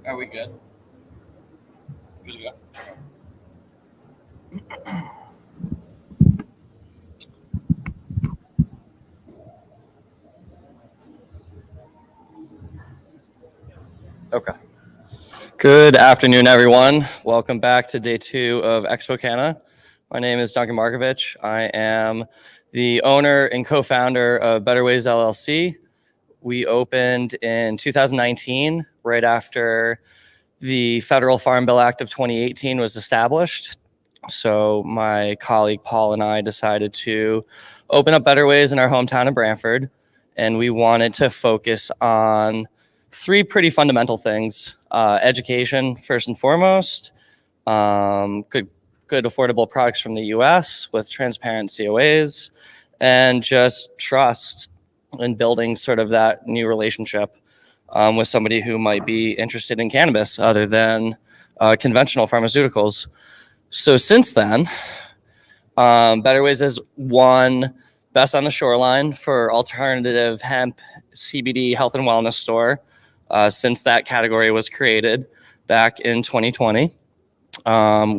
Are we good? Good to go. Okay. Good afternoon, everyone. Welcome back to day 2 of Xpo Canna. My name is Duncan Markovich. I am the owner and co-founder of Better Ways LLC. We opened in 2019, right after the Federal Farm Bill Act of 2018 was established. So my colleague Paul and I decided to open up Better Ways in our hometown of Brantford, and we wanted to focus on 3 pretty fundamental things: education first and foremost, good affordable products from the U.S. with transparent COAs, and just trust in building sort of that new relationship with somebody who might be interested in cannabis other than conventional pharmaceuticals. So since then, Better Ways has won Best on the Shoreline for alternative hemp CBD health and wellness store since that category was created back in 2020.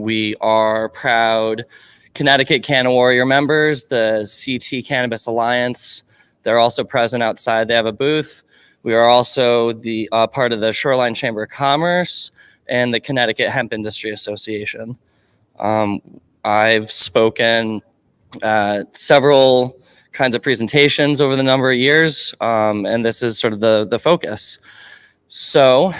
We are proud Connecticut Canna Warrior members, the CT Cannabis Alliance. They're also present outside. They have a booth. We are also the part of the Shoreline Chamber of Commerce and the Connecticut Hemp Industry Association. I've spoken at several kinds of presentations over the number of years, and this is sort of the focus. So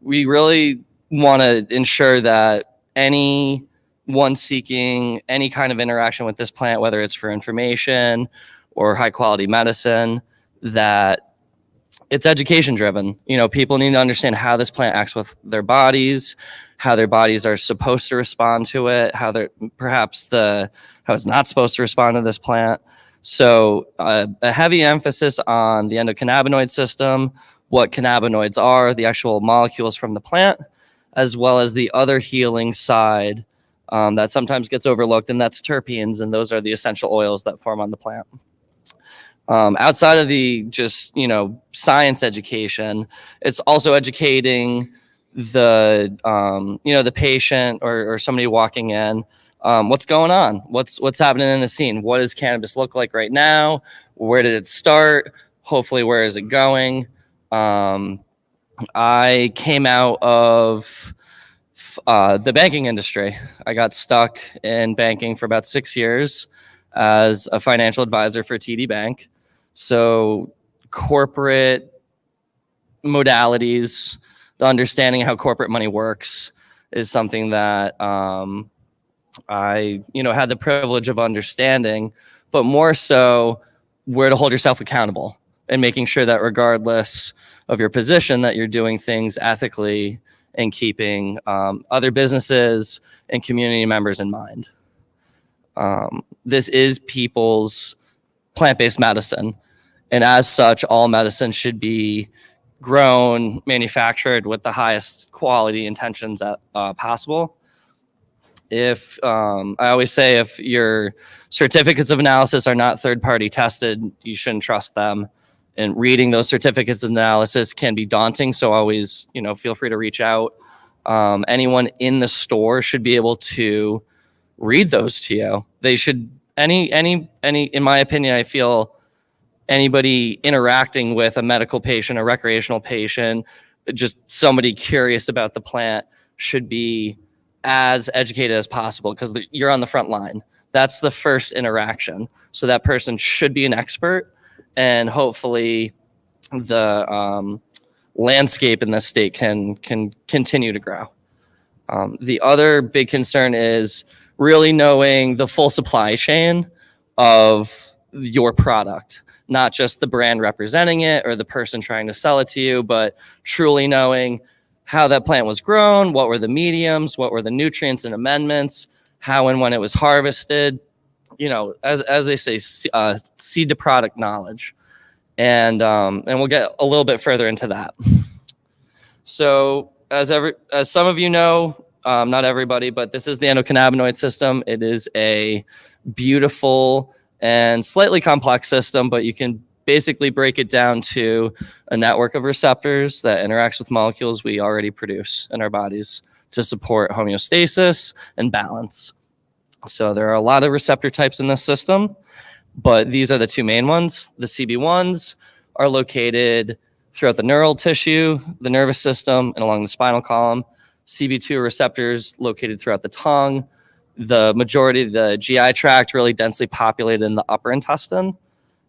we really want to ensure that anyone seeking any kind of interaction with this plant, whether it's for information or high quality medicine, that it's education driven. You know, people need to understand how this plant acts with their bodies, how their bodies are supposed to respond to it, how it's not supposed to respond to this plant. So a heavy emphasis on the endocannabinoid system, what cannabinoids are, the actual molecules from the plant, as well as the other healing side that sometimes gets overlooked, and that's terpenes, and those are the essential oils that form on the plant. Outside of the just, science education, it's also educating the, the patient or somebody walking in, what's going on, what's happening in the scene, what does cannabis look like right now, where did it start, hopefully where is it going. I came out of the banking industry. I got stuck in banking for about 6 years as a financial advisor for TD Bank. So corporate modalities, the understanding how corporate money works is something that I had the privilege of understanding, but more so where to hold yourself accountable and making sure that regardless of your position that you're doing things ethically and keeping other businesses and community members in mind. This is people's plant-based medicine, and as such, all medicine should be grown, manufactured with the highest quality intentions possible. If I always say, if your certificates of analysis are not third-party tested, you shouldn't trust them. And reading those certificates of analysis can be daunting, so always, feel free to reach out. Anyone in the store should be able to read those to you. They should, any, in my opinion, I feel anybody interacting with a medical patient, a recreational patient, just somebody curious about the plant should be as educated as possible, because you're on the front line. That's the first interaction. So that person should be an expert, and hopefully the landscape in this state can continue to grow. The other big concern is really knowing the full supply chain of your product, not just the brand representing it or the person trying to sell it to you, but truly knowing how that plant was grown, what were the mediums, what were the nutrients and amendments, how and when it was harvested, as they say, seed to product knowledge. And we'll get a little bit further into that. So as some of you know, not everybody, but this is the endocannabinoid system. It is a beautiful and slightly complex system, but you can basically break it down to a network of receptors that interacts with molecules we already produce in our bodies to support homeostasis and balance. So there are a lot of receptor types in this system, but these are the two main ones. The CB1s are located throughout the neural tissue, the nervous system, and along the spinal column. CB2 receptors located throughout the tongue. The majority of the GI tract really densely populated in the upper intestine.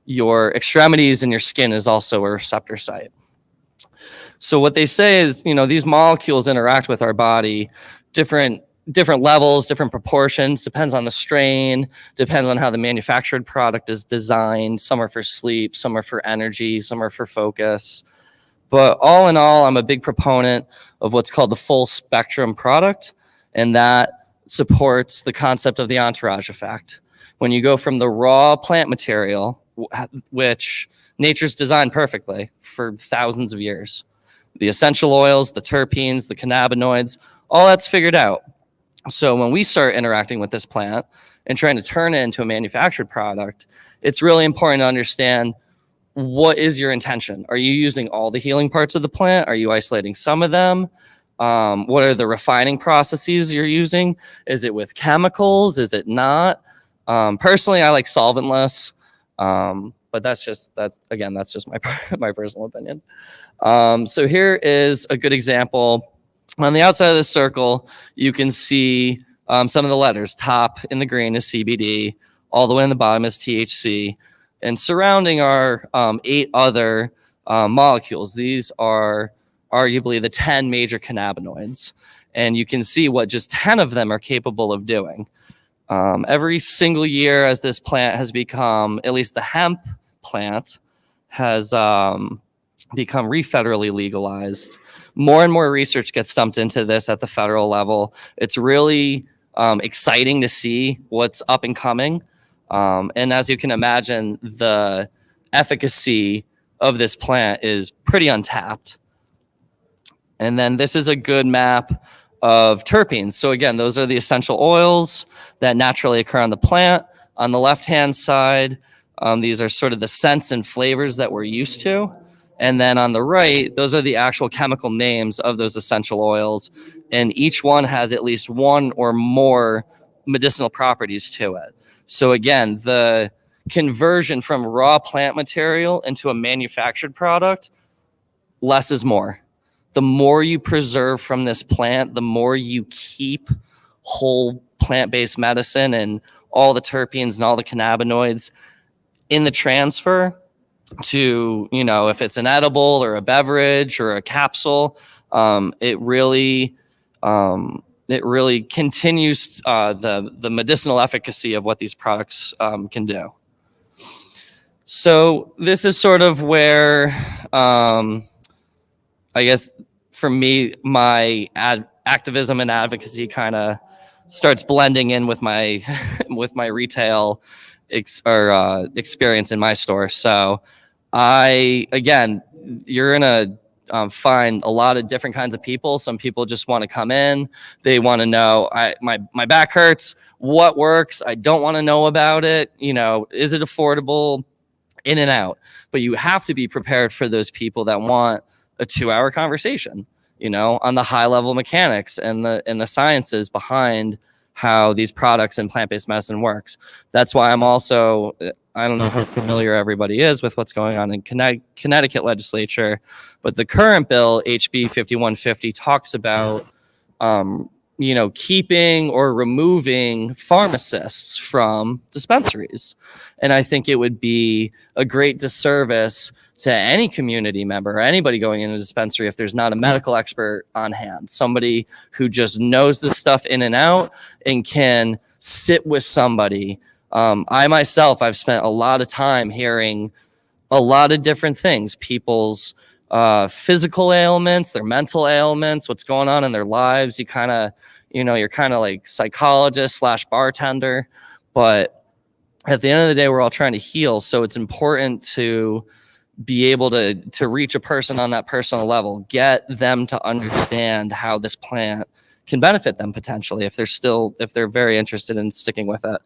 Your extremities and your skin is also a receptor site. So what they say is, these molecules interact with our body, different levels, different proportions, depends on the strain, depends on how the manufactured product is designed. Some are for sleep, some are for energy, some are for focus. But all in all, I'm a big proponent of what's called the full spectrum product, and that supports the concept of the entourage effect. When you go from the raw plant material, which nature's designed perfectly for thousands of years, the essential oils, the terpenes, the cannabinoids, all that's figured out. So when we start interacting with this plant and trying to turn it into a manufactured product, it's really important to understand, what is your intention? Are you using all the healing parts of the plant? Are you isolating some of them? What are the refining processes you're using? Is it with chemicals? Is it not? Personally, I like solventless, but that's just my personal opinion. So here is a good example. On the outside of this circle, you can see some of the letters. Top in the green is CBD. All the way on the bottom is THC. And surrounding are 8 other molecules. These are arguably the 10 major cannabinoids. And you can see what just 10 of them are capable of doing. Every single year as this plant has become, at least the hemp plant, has become federally legalized, more and more research gets dumped into this at the federal level. It's really exciting to see what's up and coming. And as you can imagine, the efficacy of this plant is pretty untapped. And then this is a good map of terpenes. So again, those are the essential oils that naturally occur on the plant. On the left-hand side, these are sort of the scents and flavors that we're used to. And then on the right, those are the actual chemical names of those essential oils. And each one has at least one or more medicinal properties to it. So again, the conversion from raw plant material into a manufactured product, less is more. The more you preserve from this plant, the more you keep whole plant-based medicine and all the terpenes and all the cannabinoids in the transfer to, if it's an edible or a beverage or a capsule, it really continues the medicinal efficacy of what these products can do. So this is sort of where, I guess, for me, my activism and advocacy kind of starts blending in with my with my retail experience in my store. So you're gonna find a lot of different kinds of people. Some people just want to come in. They want to know, my back hurts. What works? I don't want to know about it. Is it affordable? In and out. But you have to be prepared for those people that want a 2-hour conversation, on the high level mechanics and the sciences behind how these products and plant-based medicine works. That's why I'm also, I don't know how familiar everybody is with what's going on in Connecticut legislature, but the current bill, HB 5150, talks about, keeping or removing pharmacists from dispensaries. And I think it would be a great disservice to any community member or anybody going into a dispensary if there's not a medical expert on hand, somebody who just knows this stuff in and out and can sit with somebody. I myself, I've spent a lot of time hearing a lot of different things, people's physical ailments, their mental ailments, what's going on in their lives. You kind of, you're kind of like psychologist / bartender, but at the end of the day, we're all trying to heal. So it's important to be able to reach a person on that personal level, get them to understand how this plant can benefit them potentially if they're very interested in sticking with it.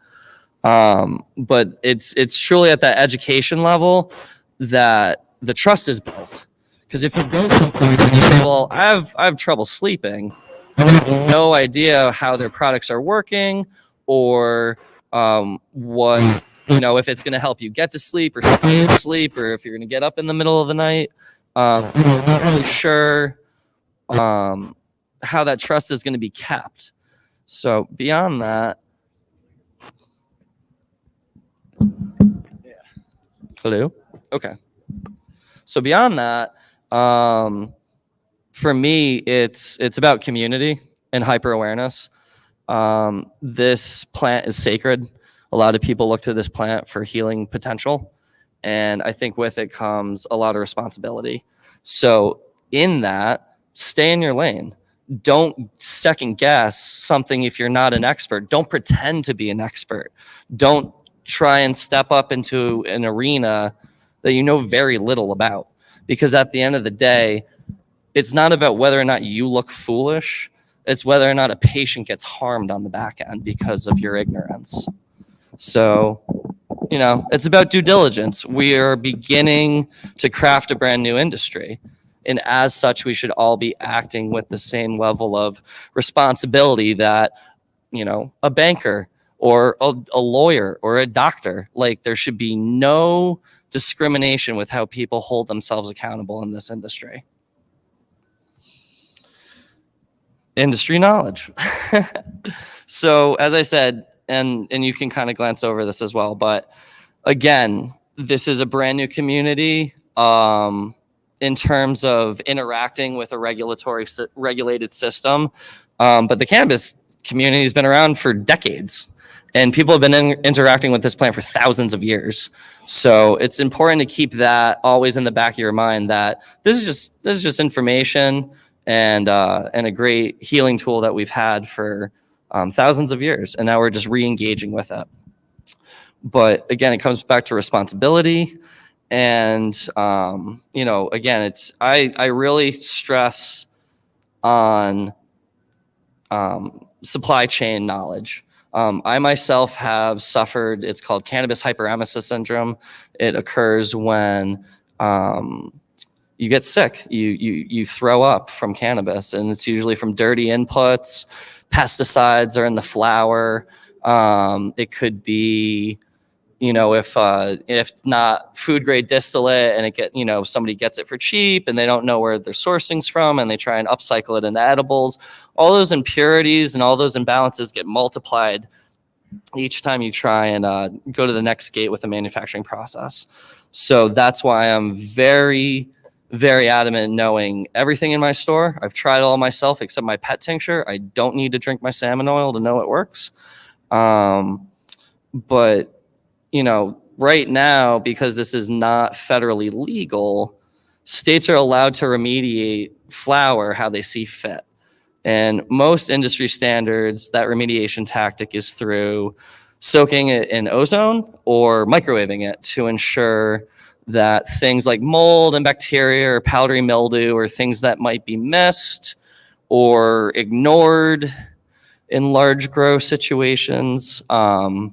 But it's truly at that education level that the trust is built. Because if you go someplace and you say, well, I have trouble sleeping, I have no idea how their products are working, or what, if it's going to help you get to sleep or stay asleep, or if you're going to get up in the middle of the night. I'm not really sure how that trust is going to be kept. So beyond that, hello? Okay. So beyond that, for me, it's about community and hyper awareness. This plant is sacred. A lot of people look to this plant for healing potential, and I think with it comes a lot of responsibility. So in that, stay in your lane. Don't second guess something if you're not an expert. Don't pretend to be an expert. Don't try and step up into an arena that you know very little about, because at the end of the day, it's not about whether or not you look foolish. It's whether or not a patient gets harmed on the back end because of your ignorance. So, it's about due diligence. We are beginning to craft a brand new industry. And as such, we should all be acting with the same level of responsibility that, a banker or a lawyer or a doctor, like there should be no discrimination with how people hold themselves accountable in this industry. Industry knowledge. So as I said, and you can kind of glance over this as well, but again, this is a brand new community in terms of interacting with a regulated system. But the cannabis community has been around for decades, and people have been interacting with this plant for thousands of years. So it's important to keep that always in the back of your mind, that this is just information and a great healing tool that we've had for thousands of years, and now we're just re-engaging with it. But again, it comes back to responsibility, and again, I really stress on supply chain knowledge. I myself have suffered, it's called cannabis hyperemesis syndrome. It occurs when you get sick, you throw up from cannabis, and it's usually from dirty inputs. Pesticides are in the flower. It could be, if not food grade distillate, and somebody gets it for cheap and they don't know where their sourcing's from, and they try and upcycle it into edibles. All those impurities and all those imbalances get multiplied each time you try and go to the next gate with the manufacturing process. So that's why I'm very, very adamant knowing everything in my store. I've tried it all myself except my pet tincture. I don't need to drink my salmon oil to know it works. But right now, because this is not federally legal, states are allowed to remediate flower how they see fit. And most industry standards, that remediation tactic is through soaking it in ozone or microwaving it to ensure that things like mold and bacteria or powdery mildew or things that might be missed or ignored in large grow situations, but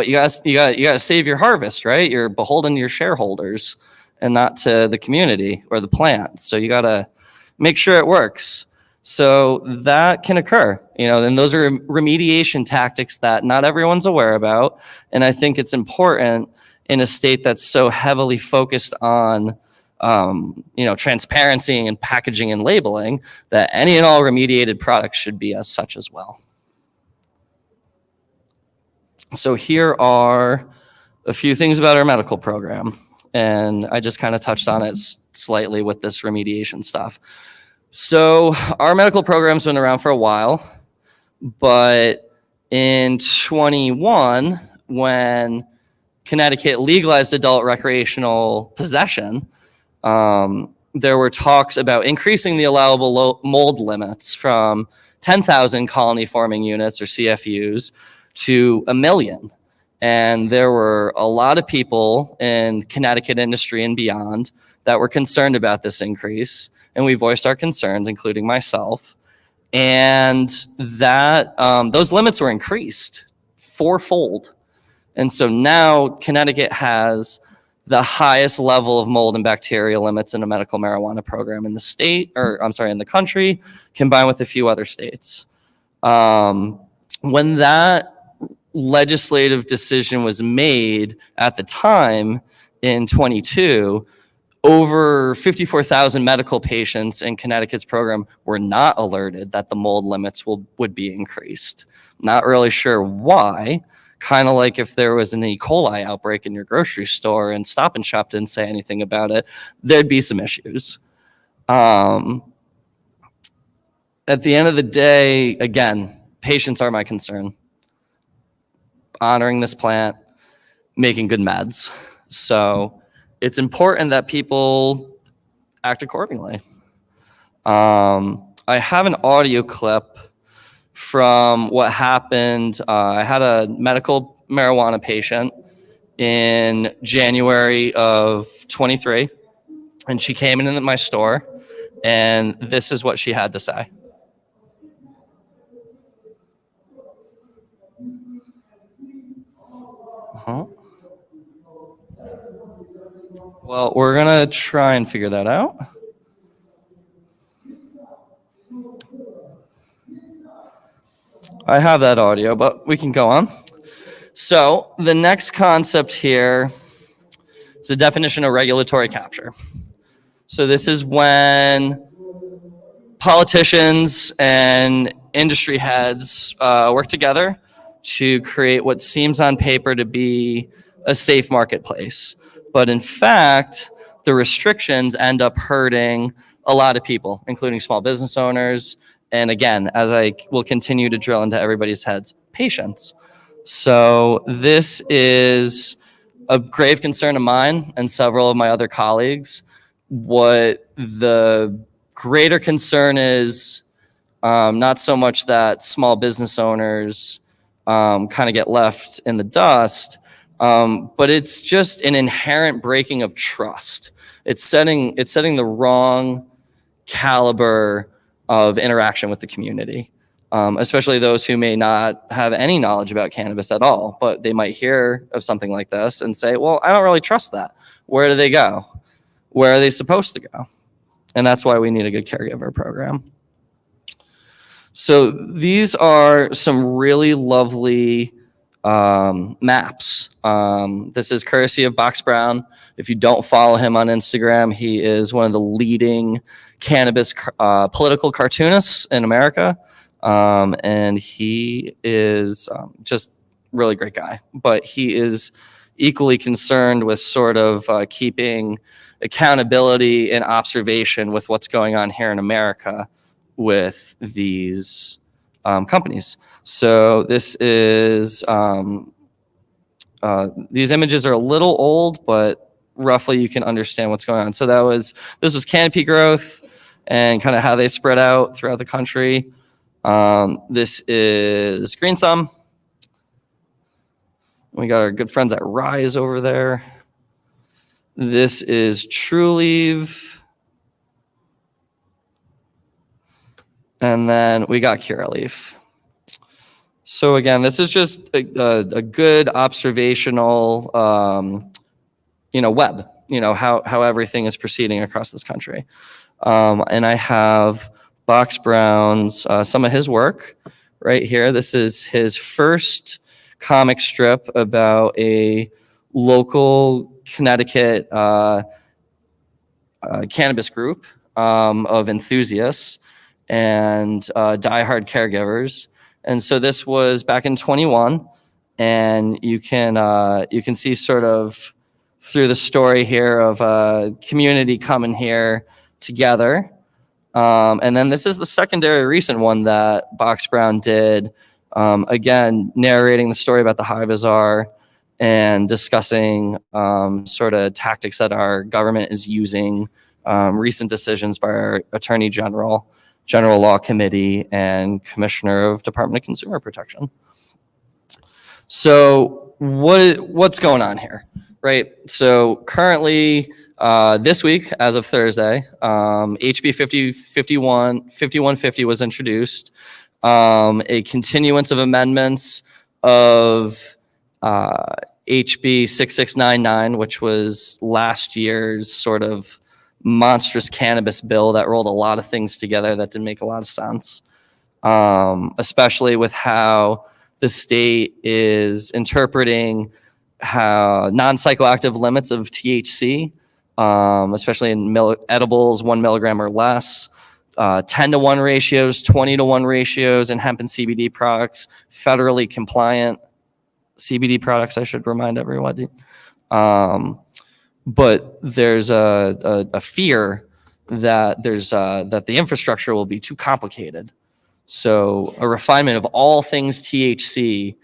you gotta save your harvest, right? You're beholden to your shareholders and not to the community or the plant. So you gotta make sure it works. So that can occur, and those are remediation tactics that not everyone's aware about. And I think it's important in a state that's so heavily focused on, transparency and packaging and labeling, that any and all remediated products should be as such as well. So here are a few things about our medical program, and I just kind of touched on it slightly with this remediation stuff. So our medical program's been around for a while, but in 21, when Connecticut legalized adult recreational possession, there were talks about increasing the allowable mold limits from 10,000 colony forming units or CFUs to 1 million. And there were a lot of people in Connecticut industry and beyond that were concerned about this increase. And we voiced our concerns, including myself. And that those limits were increased fourfold. And so now Connecticut has the highest level of mold and bacteria limits in a medical marijuana program in the state, or I'm sorry, in the country, combined with a few other states. When that legislative decision was made at the time in 22, over 54,000 medical patients in Connecticut's program were not alerted that the mold limits would be increased. Not really sure why. Kind of like if there was an E. coli outbreak in your grocery store and Stop and Shop didn't say anything about it, there'd be some issues. At the end of the day, again, patients are my concern. Honoring this plant, making good meds. So it's important that people act accordingly. I have an audio clip from what happened. I had a medical marijuana patient in January of 23, and she came into my store, and this is what she had to say. Well, we're gonna try and figure that out. I have that audio, but we can go on. So the next concept here is the definition of regulatory capture. So this is when politicians and industry heads work together to create what seems on paper to be a safe marketplace. But in fact, the restrictions end up hurting a lot of people, including small business owners. And again, as I will continue to drill into everybody's heads, patients. So this is a grave concern of mine and several of my other colleagues. What the greater concern is, not so much that small business owners kind of get left in the dust, but it's just an inherent breaking of trust. It's setting the wrong caliber of interaction with the community, especially those who may not have any knowledge about cannabis at all, but they might hear of something like this and say, well, I don't really trust that. Where do they go? Where are they supposed to go? And that's why we need a good caregiver program. So these are some really lovely maps. This is courtesy of Box Brown. If you don't follow him on Instagram, he is one of the leading cannabis political cartoonists in America. And he is just really great guy. But he is equally concerned with sort of keeping accountability and observation with what's going on here in America with these companies. So this is, these images are a little old, but roughly you can understand what's going on. So this was canopy growth and kind of how they spread out throughout the country. This is Green Thumb. We got our good friends at Rise over there. This is True Leave. And then we got Curaleaf. So again, this is just a good observational, web, how everything is proceeding across this country. And I have Box Brown's, some of his work right here. This is his first comic strip about a local Connecticut cannabis group of enthusiasts and diehard caregivers. And so this was back in 21, and you can see sort of through the story here of a community coming here together. And then this is the secondary recent one that Box Brown did, again, narrating the story about the High Bazaar and discussing sort of tactics that our government is using, recent decisions by our Attorney General, General Law Committee, and Commissioner of Department of Consumer Protection. So what's going on here, right? So currently, this week, as of Thursday, HB 5150 was introduced, a continuance of amendments of HB 6699, which was last year's sort of monstrous cannabis bill that rolled a lot of things together that didn't make a lot of sense, especially with how the state is interpreting how non-psychoactive limits of THC, especially in edibles, 1 milligram or less, 10-to-1 ratios, 20-to-1 ratios in hemp and CBD products, federally compliant CBD products, I should remind everybody. But there's a fear that that the infrastructure will be too complicated. So a refinement of all things THC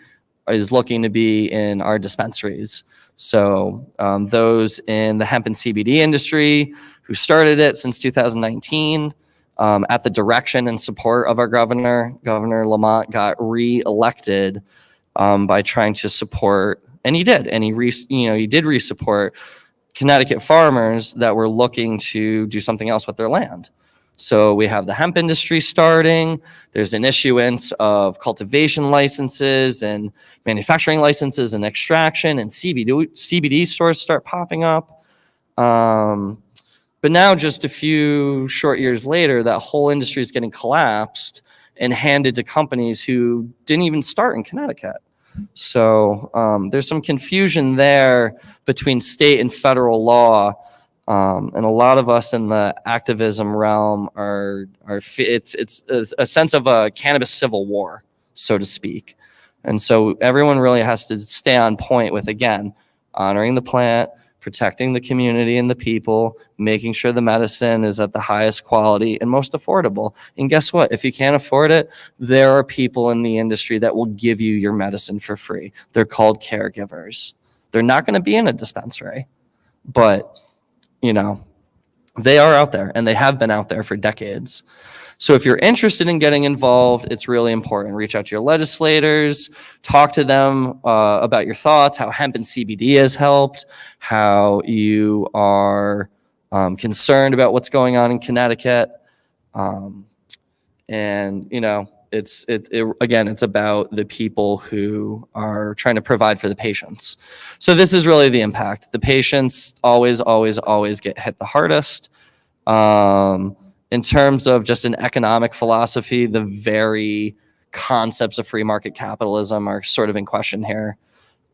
is looking to be in our dispensaries. So those in the hemp and CBD industry who started it since 2019, at the direction and support of our Governor Lamont, got re-elected by trying to support, and he did, and he did re-support Connecticut farmers that were looking to do something else with their land. So we have the hemp industry starting. There's an issuance of cultivation licenses and manufacturing licenses and extraction, and CBD stores start popping up. But now, just a few short years later, that whole industry is getting collapsed and handed to companies who didn't even start in Connecticut. So there's some confusion there between state and federal law. And a lot of us in the activism realm it's a sense of a cannabis civil war, so to speak. And so everyone really has to stay on point with, again, honoring the plant, protecting the community and the people, making sure the medicine is at the highest quality and most affordable. And guess what? If you can't afford it, there are people in the industry that will give you your medicine for free. They're called caregivers. They're not going to be in a dispensary, but they are out there, and they have been out there for decades. So if you're interested in getting involved, it's really important. Reach out to your legislators, talk to them about your thoughts, how hemp and CBD has helped, how you are concerned about what's going on in Connecticut. It's about the people who are trying to provide for the patients. So this is really the impact. The patients always get hit the hardest. In terms of just an economic philosophy, the very concepts of free market capitalism are sort of in question here.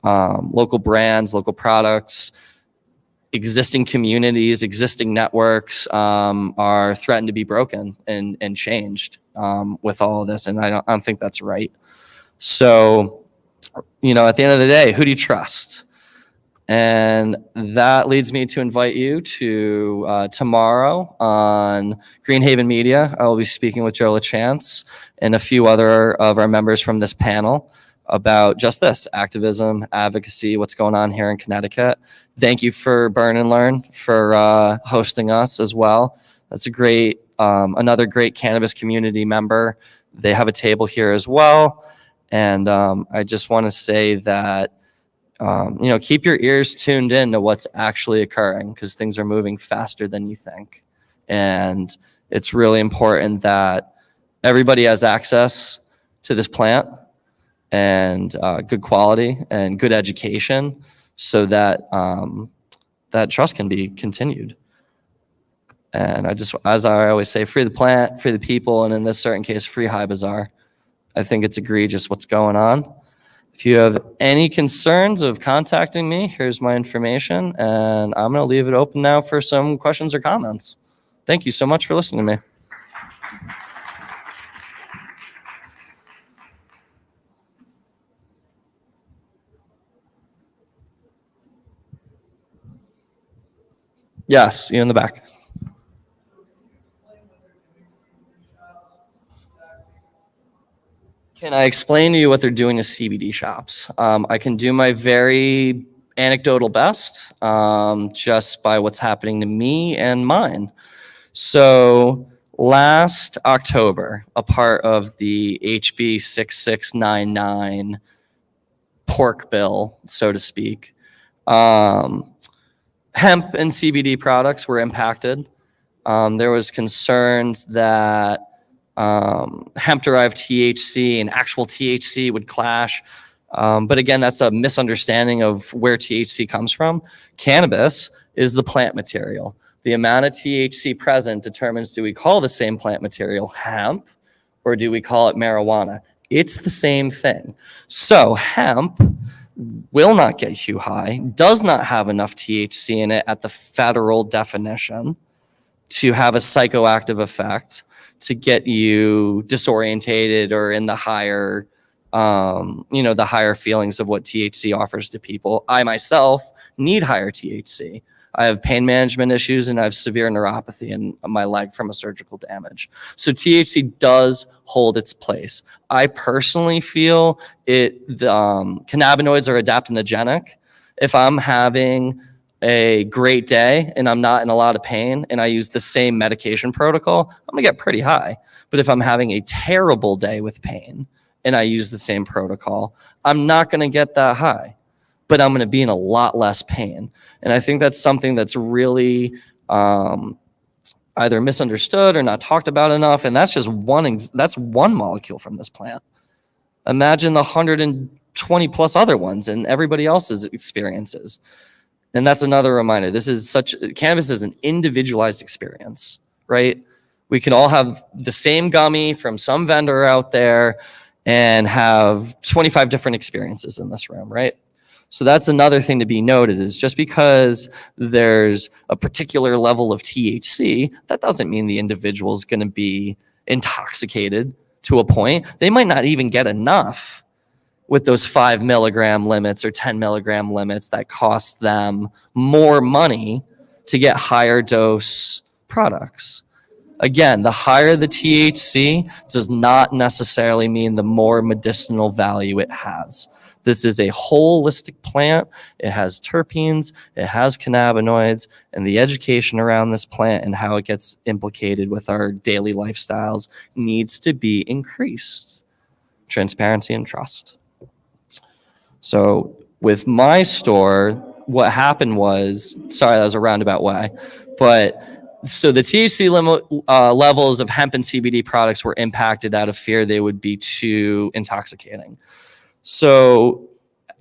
Local brands, local products, existing communities, existing networks are threatened to be broken and changed with all of this, and I don't think that's right. So, at the end of the day, who do you trust? And that leads me to invite you to tomorrow on Greenhaven Media. I will be speaking with Joe LaChance and a few other of our members from this panel about just this, activism, advocacy, what's going on here in Connecticut. Thank you for Burn and Learn for hosting us as well. That's another great cannabis community member. They have a table here as well. And I just want to say that, keep your ears tuned in to what's actually occurring, because things are moving faster than you think. And it's really important that everybody has access to this plant and good quality and good education, so that that trust can be continued. And as I always say, free the plant, free the people, and in this certain case, free High Bazaar. I think it's egregious what's going on. If you have any concerns of contacting me, here's my information, and I'm going to leave it open now for some questions or comments. Thank you so much for listening to me. Yes, you in the back. Can I explain to you what they're doing to CBD shops? I can do my very anecdotal best, just by what's happening to me and mine. So last October, a part of the HB 6699 pork bill, so to speak, hemp and CBD products were impacted. There was concerns that hemp-derived THC and actual THC would clash. But again, that's a misunderstanding of where THC comes from. Cannabis is the plant material. The amount of THC present determines, do we call the same plant material hemp or do we call it marijuana? It's the same thing. So hemp will not get you high, does not have enough THC in it at the federal definition to have a psychoactive effect to get you disorientated or in the higher, the higher feelings of what THC offers to people. I myself need higher THC. I have pain management issues and I have severe neuropathy in my leg from a surgical damage. So THC does hold its place. I personally feel the cannabinoids are adaptogenic. If I'm having a great day and I'm not in a lot of pain and I use the same medication protocol, I'm gonna get pretty high. But if I'm having a terrible day with pain and I use the same protocol, I'm not gonna get that high, but I'm gonna be in a lot less pain. And I think that's something that's really either misunderstood or not talked about enough. And that's just that's one molecule from this plant. Imagine the 120 plus other ones and everybody else's experiences. And that's another reminder. Cannabis is an individualized experience, right? We can all have the same gummy from some vendor out there and have 25 different experiences in this room, right? So that's another thing to be noted, is just because there's a particular level of THC, that doesn't mean the individual is going to be intoxicated to a point. They might not even get enough with those 5 milligram limits or 10 milligram limits that cost them more money to get higher dose products. Again, the higher the THC does not necessarily mean the more medicinal value it has. This is a holistic plant. It has terpenes, it has cannabinoids, and the education around this plant and how it gets implicated with our daily lifestyles needs to be increased. Transparency and trust. So with my store, what happened was, sorry, that was a roundabout way, but so the THC levels of hemp and CBD products were impacted out of fear they would be too intoxicating. So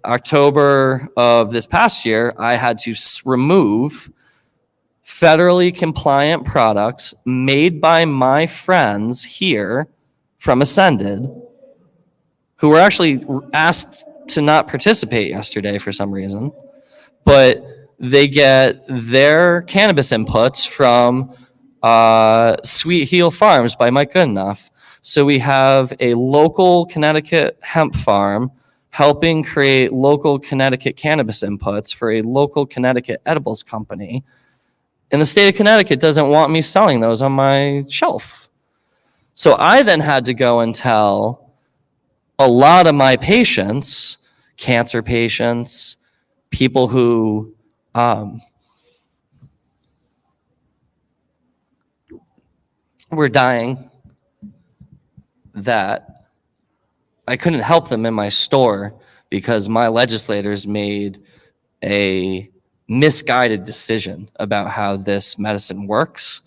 October of this past year, I had to remove federally compliant products made by my friends here from Ascended, who were actually asked to not participate yesterday for some reason, but they get their cannabis inputs from Sweet Heel Farms by Mike Goodenough. So we have a local Connecticut hemp farm helping create local Connecticut cannabis inputs for a local Connecticut edibles company. And the state of Connecticut doesn't want me selling those on my shelf. So I then had to go and tell a lot of my patients, cancer patients, people who were dying, that I couldn't help them in my store because my legislators made a misguided decision about how this medicine works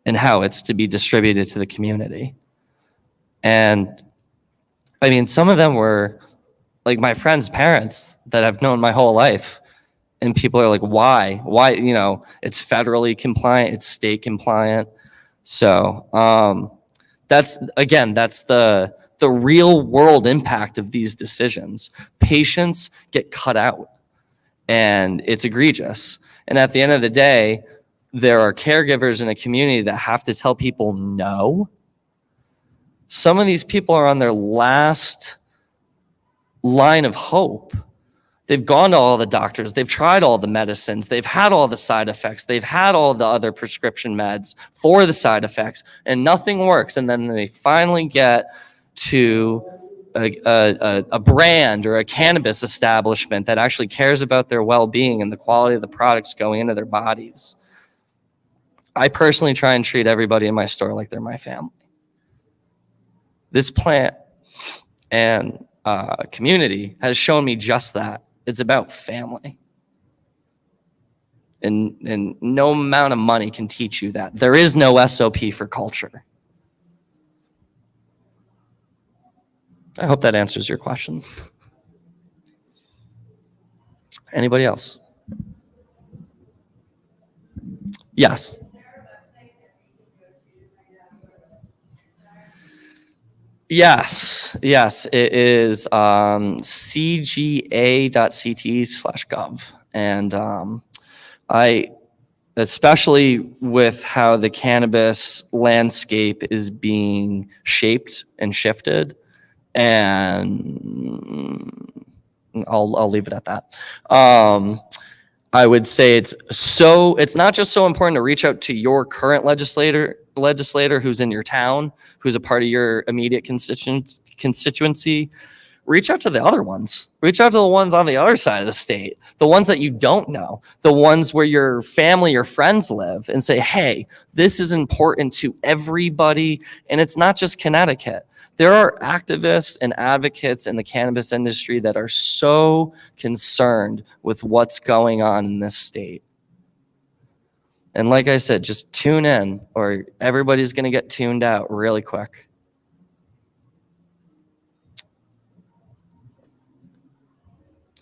and how it's to be distributed to the community. And I mean, some of them were like my friends' parents that I've known my whole life. And people are like, why? Why? You know, it's federally compliant, it's state compliant. So that's the real world impact of these decisions. Patients get cut out and it's egregious. And at the end of the day, there are caregivers in a community that have to tell people no. Some of these people are on their last line of hope. They've gone to all the doctors. They've tried all the medicines. They've had all the side effects. They've had all the other prescription meds for the side effects, and nothing works. And then they finally get to a brand or a cannabis establishment that actually cares about their well-being and the quality of the products going into their bodies. I personally try and treat everybody in my store like they're my family. This plant and community has shown me just that. It's about family. And no amount of money can teach you that. There is no SOP for culture. I hope that answers your question. Anybody else? Yes. Yes, it is cga.ct/gov. And I, especially with how the cannabis landscape is being shaped and shifted, and I'll leave it at that. I would say it's not just so important to reach out to your current legislator who's in your town, who's a part of your immediate constituency. Reach out to the other ones. Reach out to the ones on the other side of the state, the ones that you don't know, the ones where your family or friends live, and say, hey, this is important to everybody. And it's not just Connecticut. There are activists and advocates in the cannabis industry that are so concerned with what's going on in this state. And like I said, just tune in or everybody's going to get tuned out really quick.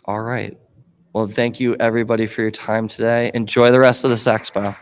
All right. Well, thank you everybody for your time today. Enjoy the rest of this expo.